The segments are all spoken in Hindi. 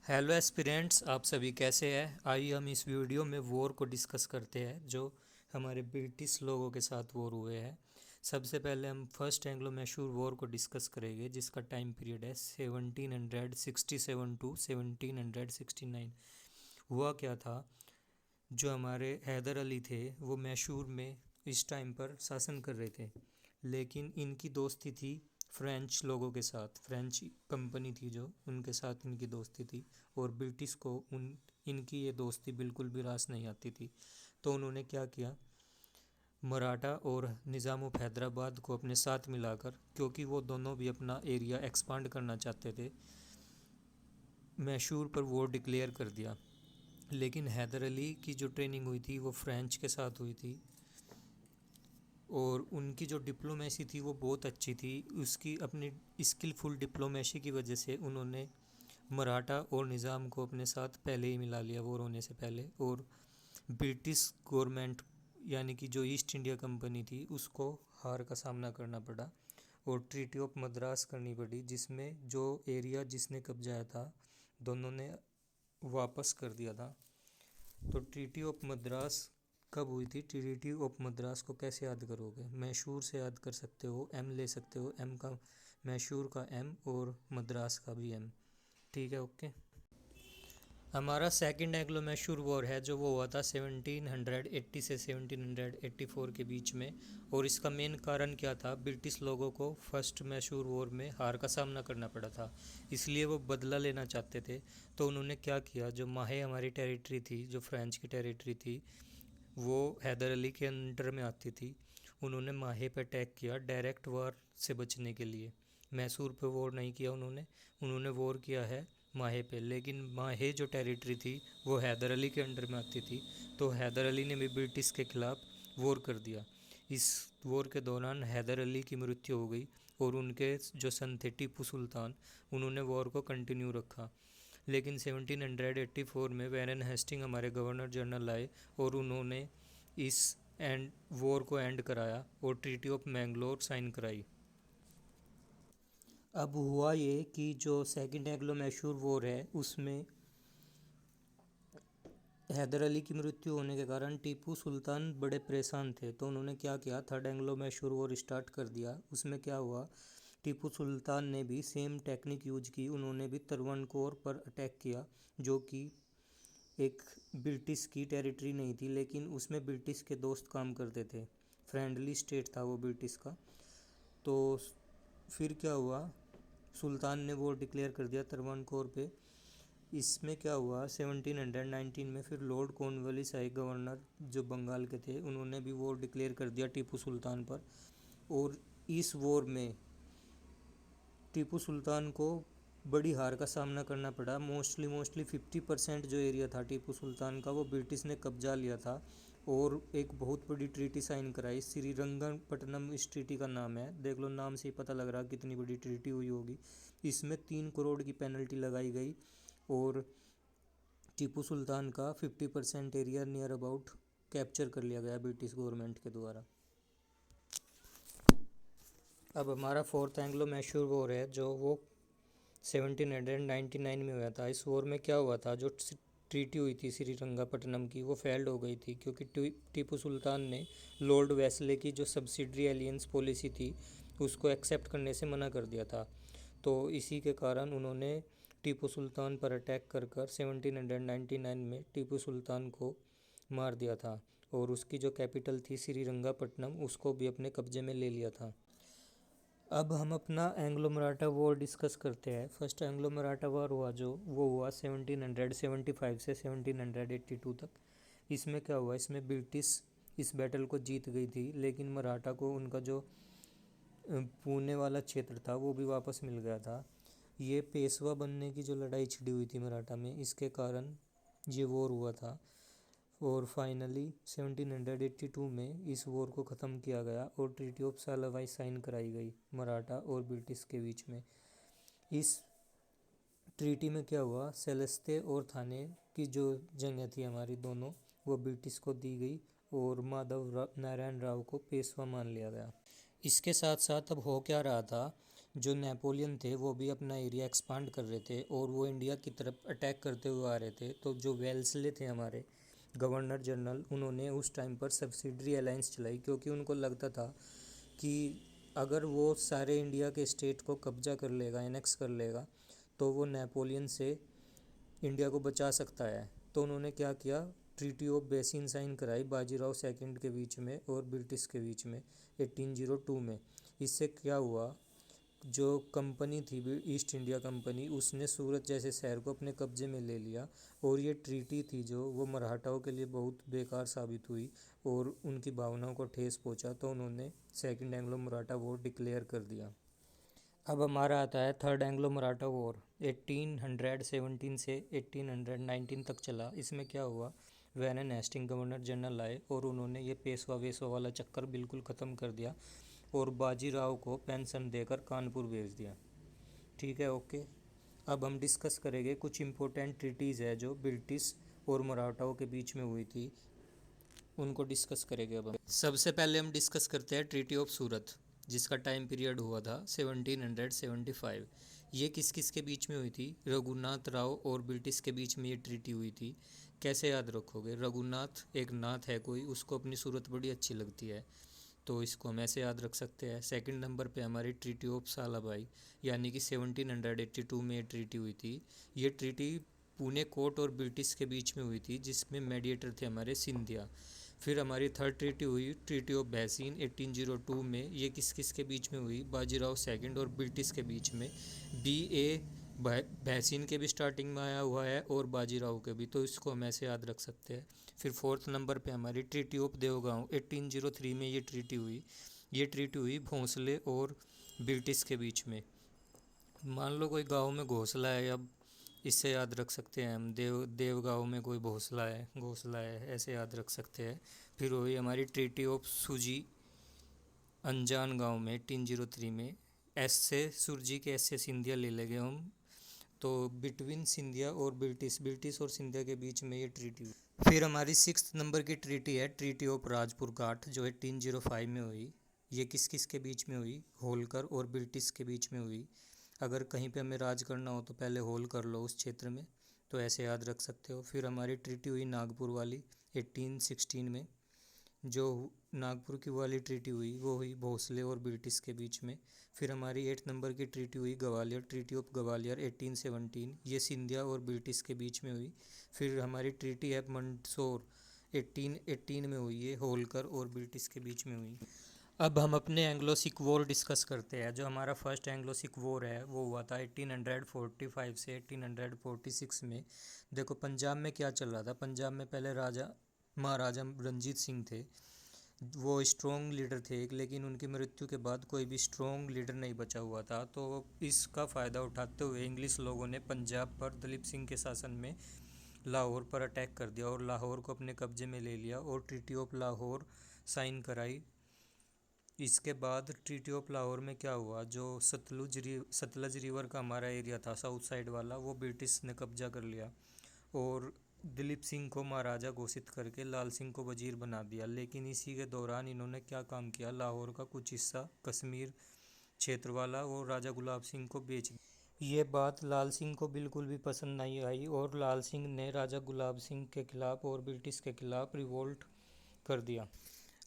हेलो एस्पिरेंट्स, आप सभी कैसे हैं। आइए हम इस वीडियो में वॉर को डिस्कस करते हैं जो हमारे ब्रिटिश लोगों के साथ वॉर हुए हैं। सबसे पहले हम फर्स्ट एंग्लो मैसूर वॉर को डिस्कस करेंगे जिसका टाइम पीरियड है 1767 टू 1769। हुआ क्या था, जो हमारे हैदर अली थे वो मैसूर में इस टाइम पर शासन कर रहे थे, लेकिन इनकी दोस्ती थी फ्रेंच लोगों के साथ। फ्रेंच कंपनी थी जो, उनके साथ इनकी दोस्ती थी और ब्रिटिश को इनकी ये दोस्ती बिल्कुल भी रास नहीं आती थी। तो उन्होंने क्या किया, मराठा और निज़ाम ऑफ हैदराबाद को अपने साथ मिलाकर, क्योंकि वो दोनों भी अपना एरिया एक्सपांड करना चाहते थे, मैसूर पर वॉर डिक्लेयर कर दिया। लेकिन हैदर अली की जो ट्रेनिंग हुई थी वो फ्रेंच के साथ हुई थी और उनकी जो डिप्लोमेसी थी वो बहुत अच्छी थी। उसकी अपनी स्किलफुल डिप्लोमेसी की वजह से उन्होंने मराठा और निज़ाम को अपने साथ पहले ही मिला लिया वॉर होने से पहले। और ब्रिटिश गवर्नमेंट यानी कि जो ईस्ट इंडिया कंपनी थी उसको हार का सामना करना पड़ा और ट्रीटी ऑफ मद्रास करनी पड़ी, जिसमें जो एरिया जिसने कब्जाया था दोनों ने वापस कर दिया था। तो ट्रीटी ऑफ मद्रास कब हुई थी? ट्रीटी ऑफ मद्रास को कैसे याद करोगे? मैसूर से याद कर सकते हो, एम ले सकते हो, एम का मैसूर का एम और मद्रास का भी एम। ठीक है, ओके। हमारा सेकंड एंग्लो मैसूर वॉर है जो वो हुआ था 1780 से 1784 के बीच में। और इसका मेन कारण क्या था, ब्रिटिश लोगों को फर्स्ट मैसूर वॉर में हार का सामना करना पड़ा था, इसलिए वो बदला लेना चाहते थे। तो उन्होंने क्या किया, जो माहे हमारी टेरिटरी थी, जो फ्रेंच की टेरिटरी थी, वो हैदर अली के अंडर में आती थी। उन्होंने माहे पर अटैक किया डायरेक्ट वॉर से बचने के लिए। मैसूर पे वॉर नहीं किया उन्होंने, उन्होंने वॉर किया है माहे पे। लेकिन माहे जो टेरिटरी थी वो हैदर अली के अंडर में आती थी, तो हैदर अली ने भी ब्रिटिश के खिलाफ वॉर कर दिया। इस वॉर के दौरान हैदर अली की मृत्यु हो गई और उनके जो सन थे टीपू सुल्तान, उन्होंने वॉर को कंटिन्यू रखा। लेकिन 1784 में वैरन हेस्टिंग हमारे गवर्नर जनरल आए और उन्होंने इस एंड वॉर को एंड कराया और ट्रीटी ऑफ मैंगलोर साइन कराई। अब हुआ ये कि जो सेकंड एंग्लो मैसूर वॉर है उसमें हैदर अली की मृत्यु होने के कारण टीपू सुल्तान बड़े परेशान थे। तो उन्होंने क्या किया, third Anglo Mysore war start कर दिया। उसमें क्या हुआ, टीपू सुल्तान ने भी सेम टेक्निक यूज की, उन्होंने भी तरवनकोर पर अटैक किया, जो कि एक ब्रिटिश की टेरिटरी नहीं थी, लेकिन उसमें ब्रिटिश के दोस्त काम करते थे, फ्रेंडली स्टेट था वो ब्रिटिश का। तो फिर क्या हुआ, सुल्तान ने वॉर डिक्लेयर कर दिया तरवानकोर पे। इसमें क्या हुआ, 1719 में फिर लॉर्ड कॉर्नवालिस आए गवर्नर जो बंगाल के थे, उन्होंने भी वॉर डिक्लेयर कर दिया टीपू सुल्तान पर। और इस वॉर में टीपू सुल्तान को बड़ी हार का सामना करना पड़ा। मोस्टली 50% जो एरिया था टीपू सुल्तान का वो ब्रिटिश ने कब्जा लिया था और एक बहुत बड़ी ट्रीटी साइन कराई, श्रीरंगपट्टनम इस ट्रीटी का नाम है। देख लो, नाम से ही पता लग रहा कितनी बड़ी ट्रीटी हुई होगी। इसमें 3 करोड़ की पेनल्टी लगाई गई और टीपू सुल्तान का 50% एरिया नियर अबाउट कैप्चर कर लिया गया ब्रिटिश गवर्नमेंट के द्वारा। अब हमारा फोर्थ एंग्लो मैसूर वॉर है जो वो 1799 में हुआ था। इस वॉर में क्या हुआ था, जो ट्रीटी हुई थी श्रीरंगपट्टनम की वो फेल्ड हो गई थी, क्योंकि टीपू सुल्तान ने लॉर्ड वेस्ले की जो सब्सिडरी एलियंस पॉलिसी थी उसको एक्सेप्ट करने से मना कर दिया था। तो इसी के कारण उन्होंने टीपू सुल्तान पर अटैक कर 1799 में टीपू सुल्तान को मार दिया था और उसकी जो कैपिटल थी श्रीरंगपट्टनम उसको भी अपने कब्जे में ले लिया था। अब हम अपना एंग्लो मराठा वॉर डिस्कस करते हैं। फर्स्ट एंग्लो मराठा वॉर हुआ जो वो हुआ 1775 से 1782 तक। इसमें क्या हुआ, इसमें ब्रिटिश इस बैटल को जीत गई थी, लेकिन मराठा को उनका जो पुणे वाला क्षेत्र था वो भी वापस मिल गया था। ये पेशवा बनने की जो लड़ाई छिड़ी हुई थी मराठा में, इसके कारण ये वॉर हुआ था। और फाइनली 1782 में इस वॉर को ख़त्म किया गया और ट्रीटी ऑफ सालावाई साइन कराई गई मराठा और ब्रिटिश के बीच में। इस ट्रीटी में क्या हुआ, सेलेस्ते और थाने की जो जगह थी हमारी दोनों, वो ब्रिटिश को दी गई और नारायण राव को पेशवा मान लिया गया। इसके साथ साथ अब हो क्या रहा था, जो नेपोलियन थे वो भी अपना एरिया एक्सपांड कर रहे थे और वो इंडिया की तरफ अटैक करते हुए आ रहे थे। तो जो वेल्सले थे हमारे गवर्नर जनरल, उन्होंने उस टाइम पर सब्सिडरी अलायंस चलाई, क्योंकि उनको लगता था कि अगर वो सारे इंडिया के स्टेट को कब्जा कर लेगा, एनेक्स कर लेगा, तो वो नेपोलियन से इंडिया को बचा सकता है। तो उन्होंने क्या किया, ट्रीटी ऑफ बेसिन साइन कराई बाजीराव सेकंड के बीच में और ब्रिटिश के बीच में 1802 में। इससे क्या हुआ, जो कंपनी थी ईस्ट इंडिया कंपनी, उसने सूरत जैसे शहर को अपने कब्जे में ले लिया। और ये ट्रीटी थी जो वो मराठाओं के लिए बहुत बेकार साबित हुई और उनकी भावनाओं को ठेस पहुंचा। तो उन्होंने second Anglo Maratha war declare कर दिया। अब हमारा आता है थर्ड एंग्लो मराठा वॉर, 1817 से 1819 तक चला। इसमें क्या हुआ, वैन एंड हेस्टिंग गवर्नर जनरल आए और उन्होंने ये पेशवा वेशवा वाला चक्कर बिल्कुल ख़त्म कर दिया और बाजीराव को पेंशन देकर कानपुर भेज दिया। ठीक है, ओके। अब हम डिस्कस करेंगे कुछ इम्पोर्टेंट ट्रीटीज़ है जो ब्रिटिश और मराठाओं के बीच में हुई थी, उनको डिस्कस करेंगे। अब हम सबसे पहले हम डिस्कस करते हैं ट्रीटी ऑफ सूरत, जिसका टाइम पीरियड हुआ था 1775। ये किस किस के बीच में हुई थी, रघुनाथ राव और ब्रिटिश के बीच में ये ट्रीटी हुई थी। कैसे याद रखोगे, रघुनाथ एक नाथ है कोई, उसको अपनी सूरत बड़ी अच्छी लगती है, तो इसको हम ऐसे याद रख सकते हैं। सेकंड नंबर पे हमारी ट्रीटी ऑफ सालाबाई, यानी कि 1782 में ये ट्रीटी हुई थी। ये ट्रीटी पुणे कोर्ट और ब्रिटिश के बीच में हुई थी, जिसमें मीडिएटर थे हमारे सिंधिया। फिर हमारी थर्ड ट्रीटी हुई ट्रीटी ऑफ बैसिन 1802 में। ये किस किस के बीच में हुई, बाजीराव सेकंड और ब्रिटिश के बीच में। बी ए बैसिन के भी स्टार्टिंग में आया हुआ है और बाजीराव के भी, तो इसको हम ऐसे याद रख सकते हैं। फिर फोर्थ नंबर पे हमारी ट्रीटी ऑफ देवगांव 1803 में ये ट्रीटी हुई। ये ट्रीटी हुई भोंसले और ब्रिटिश के बीच में। मान लो कोई गांव में घोंसला है, अब इससे याद रख सकते हैं हम, देवगांव में कोई घोंसला है, ऐसे याद रख सकते हैं। फिर हुई हमारी ट्रीटी ऑफ सुजी अनजान गांव में 1803 में। एस से सुरजी के एस से सिंधिया ले लेंगे हम, तो बिटवीन सिंधिया और ब्रिटिश और सिंधिया के बीच में ये ट्रीटी हुई। फिर हमारी सिक्स नंबर की ट्रीटी है ट्रीटी ऑफ राजपुर घाट, जो 1805 में हुई। ये किस किस के बीच में हुई, होलकर और ब्रिटिश के बीच में हुई। अगर कहीं पे हमें राज करना हो तो पहले होल कर लो उस क्षेत्र में, तो ऐसे याद रख सकते हो। फिर हमारी ट्रीटी हुई नागपुर वाली 1816 में। जो नागपुर की वाली ट्रीटी हुई वो हुई भोसले और ब्रिटिश के बीच में। फिर हमारी 8 नंबर की ट्रीटी हुई ग्वालियर, ट्रीटी ऑफ ग्वालियर 1817। ये सिंधिया और ब्रिटिश के बीच में हुई। फिर हमारी ट्रीटी है मंदसौर 1818 में हुई है, होलकर और ब्रिटिश के बीच में हुई। अब हम अपने एंग्लो सिख वॉर डिस्कस करते हैं। जो हमारा फर्स्ट एंग्लो सिख वॉर है वो हुआ था 1845 से 1846 में। देखो पंजाब में क्या चल रहा था, पंजाब में पहले महाराजा रंजीत सिंह थे, वो स्ट्रॉन्ग लीडर थे एक, लेकिन उनकी मृत्यु के बाद कोई भी स्ट्रॉन्ग लीडर नहीं बचा हुआ था। तो इसका फ़ायदा उठाते हुए इंग्लिश लोगों ने पंजाब पर दलीप सिंह के शासन में लाहौर पर अटैक कर दिया और लाहौर को अपने कब्जे में ले लिया और ट्रीटी ऑफ लाहौर साइन कराई। इसके बाद ट्रीटी ऑफ लाहौर में क्या हुआ, जो सतलज रिवर का हमारा एरिया था साउथ साइड वाला, वो ब्रिटिश ने कब्जा कर लिया और दिलीप सिंह को महाराजा घोषित करके लाल सिंह को वजीर बना दिया। लेकिन इसी के दौरान इन्होंने क्या काम किया, लाहौर का कुछ हिस्सा कश्मीर क्षेत्र वाला और राजा गुलाब सिंह को बेच दिया। ये बात लाल सिंह को बिल्कुल भी पसंद नहीं आई और लाल सिंह ने राजा गुलाब सिंह के खिलाफ और ब्रिटिश के खिलाफ रिवोल्ट कर दिया।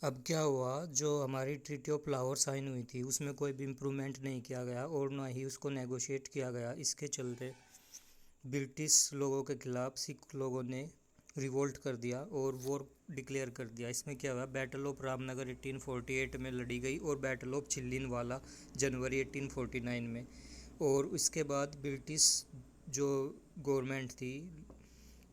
अब क्या हुआ, जो हमारी ट्रीटी ऑफ लाहौर साइन हुई थी उसमें कोई भी इम्प्रूवमेंट नहीं किया गया और ना ही उसको नेगोशिएट किया गया। इसके चलते ब्रिटिश लोगों के खिलाफ सिख लोगों ने रिवोल्ट कर दिया और वॉर डिक्लेयर कर दिया। इसमें क्या हुआ, बैटल ऑफ रामनगर 1848 में लड़ी गई और बैटल ऑफ छिल्लिनवाला जनवरी 1849 में। और उसके बाद ब्रिटिश जो गवर्नमेंट थी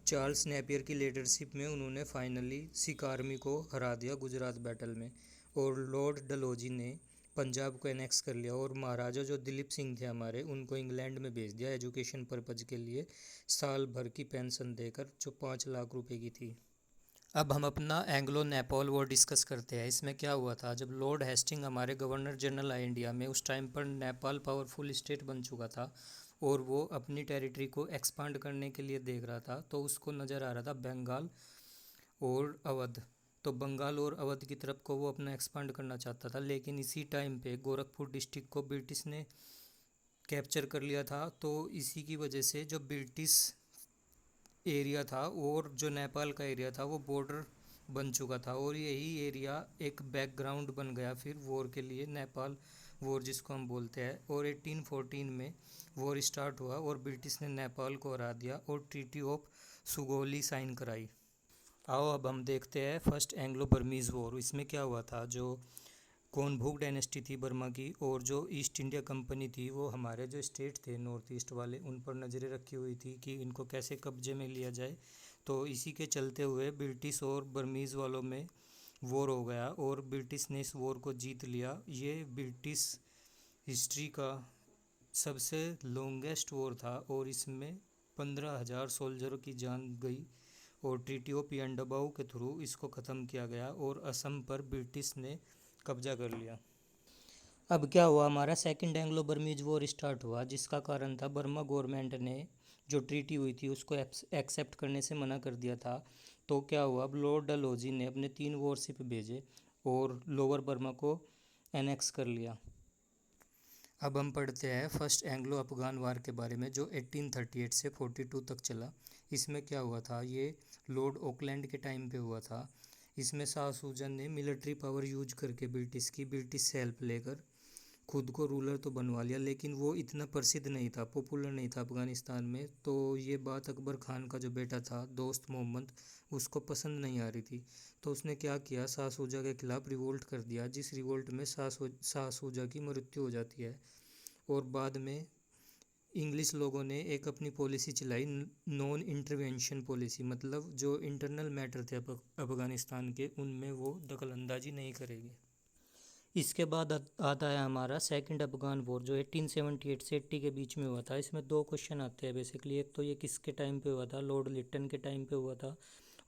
चार्ल्स नेपियर की लीडरशिप में, उन्होंने फाइनली सिख आर्मी को हरा दिया गुजरात बैटल में और लॉर्ड डलहौजी ने पंजाब को एनेक्स कर लिया और महाराजा जो दिलीप सिंह थे हमारे, उनको इंग्लैंड में भेज दिया एजुकेशन पर्पज़ के लिए, साल भर की पेंशन देकर, जो 5 लाख रुपए की थी। अब हम अपना एंग्लो नेपाल वॉर डिस्कस करते हैं। इसमें क्या हुआ था, जब लॉर्ड हेस्टिंग हमारे गवर्नर जनरल आए इंडिया में, उस टाइम पर नेपाल पावरफुल स्टेट बन चुका था और वो अपनी टेरिटरी को एक्सपांड करने के लिए देख रहा था। तो उसको नज़र आ रहा था बंगाल और अवध, तो बंगाल और अवध की तरफ को वो अपना एक्सपांड करना चाहता था। लेकिन इसी टाइम पे गोरखपुर डिस्ट्रिक्ट को ब्रिटिश ने कैप्चर कर लिया था। तो इसी की वजह से जो ब्रिटिश एरिया था और जो नेपाल का एरिया था वो बॉर्डर बन चुका था, और यही एरिया एक बैकग्राउंड बन गया फिर वॉर के लिए, नेपाल वॉर जिसको हम बोलते हैं। और 1814 में वॉर स्टार्ट हुआ और ब्रिटिश ने नेपाल को हरा दिया और ट्रीटी ऑफ सुगौली साइन कराई। आओ अब हम देखते हैं फर्स्ट एंग्लो बर्मीज़ वॉर। इसमें क्या हुआ था, जो कोनभूक डायनेस्टी थी बर्मा की, और जो ईस्ट इंडिया कंपनी थी वो हमारे जो स्टेट थे नॉर्थ ईस्ट वाले उन पर नज़रें रखी हुई थी कि इनको कैसे कब्जे में लिया जाए। तो इसी के चलते हुए ब्रिटिश और बर्मीज़ वालों में वॉर हो गया और ब्रिटिश ने इस वॉर को जीत लिया। ये ब्रिटिश हिस्ट्री का सबसे लॉन्गेस्ट वॉर था और इसमें 15,000 सोल्जरों की जान गई और ट्रीटी ऑफ पियंडबाऊ के थ्रू इसको ख़त्म किया गया और असम पर ब्रिटिश ने कब्जा कर लिया। अब क्या हुआ, हमारा second Anglo Burmese war start हुआ, जिसका कारण था बर्मा गवर्नमेंट ने जो ट्रीटी हुई थी उसको एक्सेप्ट करने से मना कर दिया था। तो क्या हुआ, अब लॉर्ड डलहौजी ने अपने 3 वॉरशिप भेजे और लोअर बर्मा को एनेक्स कर लिया। अब हम पढ़ते हैं फर्स्ट एंग्लो अफगान वार के बारे में, जो 1838 से 42 तक चला। इसमें क्या हुआ था, ये लॉर्ड ऑकलैंड के टाइम पे हुआ था। इसमें शाह सूजन ने मिलिट्री पावर यूज करके ब्रिटिश से हेल्प लेकर खुद को रूलर तो बनवा लिया, लेकिन वो इतना प्रसिद्ध नहीं था, पॉपुलर नहीं था अफ़गानिस्तान में। तो ये बात अकबर खान का जो बेटा था दोस्त मोहम्मद, उसको पसंद नहीं आ रही थी। तो उसने क्या किया, शाह सूजा के खिलाफ रिवोल्ट कर दिया, जिस रिवोल्ट में शाह सूजा की मृत्यु हो जाती है। और बाद में इंग्लिश लोगों ने एक अपनी पॉलिसी चलाई, नॉन इंटरवेंशन पॉलिसी, मतलब जो इंटरनल मैटर थे अफ़गानिस्तान के उनमें वो दखलंदाजी नहीं करेगी। इसके बाद आता है हमारा सेकंड अफगान वॉर, जो 1878 से 80 के बीच में हुआ था। इसमें 2 क्वेश्चन आते हैं बेसिकली। एक तो ये किसके टाइम पे हुआ था, लॉर्ड लिटन के टाइम पे हुआ था,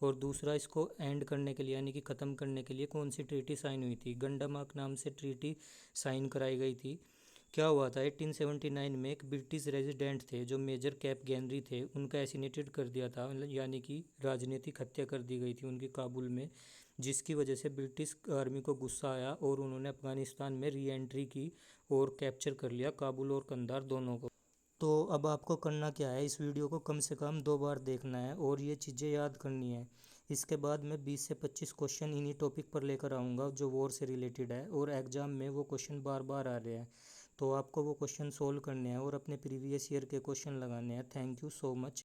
और दूसरा इसको एंड करने के लिए यानी कि ख़त्म करने के लिए कौन सी ट्रीटी साइन हुई थी। गंडामाक नाम से ट्रीटी साइन कराई गई थी। क्या हुआ था, 1879 में एक ब्रिटिश रेजिडेंट थे जो मेजर कैप गैनरी थे, उनका एसिनेटेड कर दिया था, यानी कि राजनीतिक हत्या कर दी गई थी उनकी काबुल में, जिसकी वजह से ब्रिटिश आर्मी को गुस्सा आया और उन्होंने अफगानिस्तान में री एंट्री की और कैप्चर कर लिया काबुल और कंधार दोनों को। तो अब आपको करना क्या है, इस वीडियो को कम से कम 2 बार देखना है और ये चीज़ें याद करनी है। इसके बाद मैं 20 से 25 क्वेश्चन इन्हीं टॉपिक पर लेकर आऊँगा जो वॉर से रिलेटेड है, और एग्ज़ाम में वो क्वेश्चन बार बार आ रहे हैं। तो आपको वो क्वेश्चन सोल्व करने हैं और अपने प्रीवियस ईयर के क्वेश्चन लगाने हैं। Thank you so much.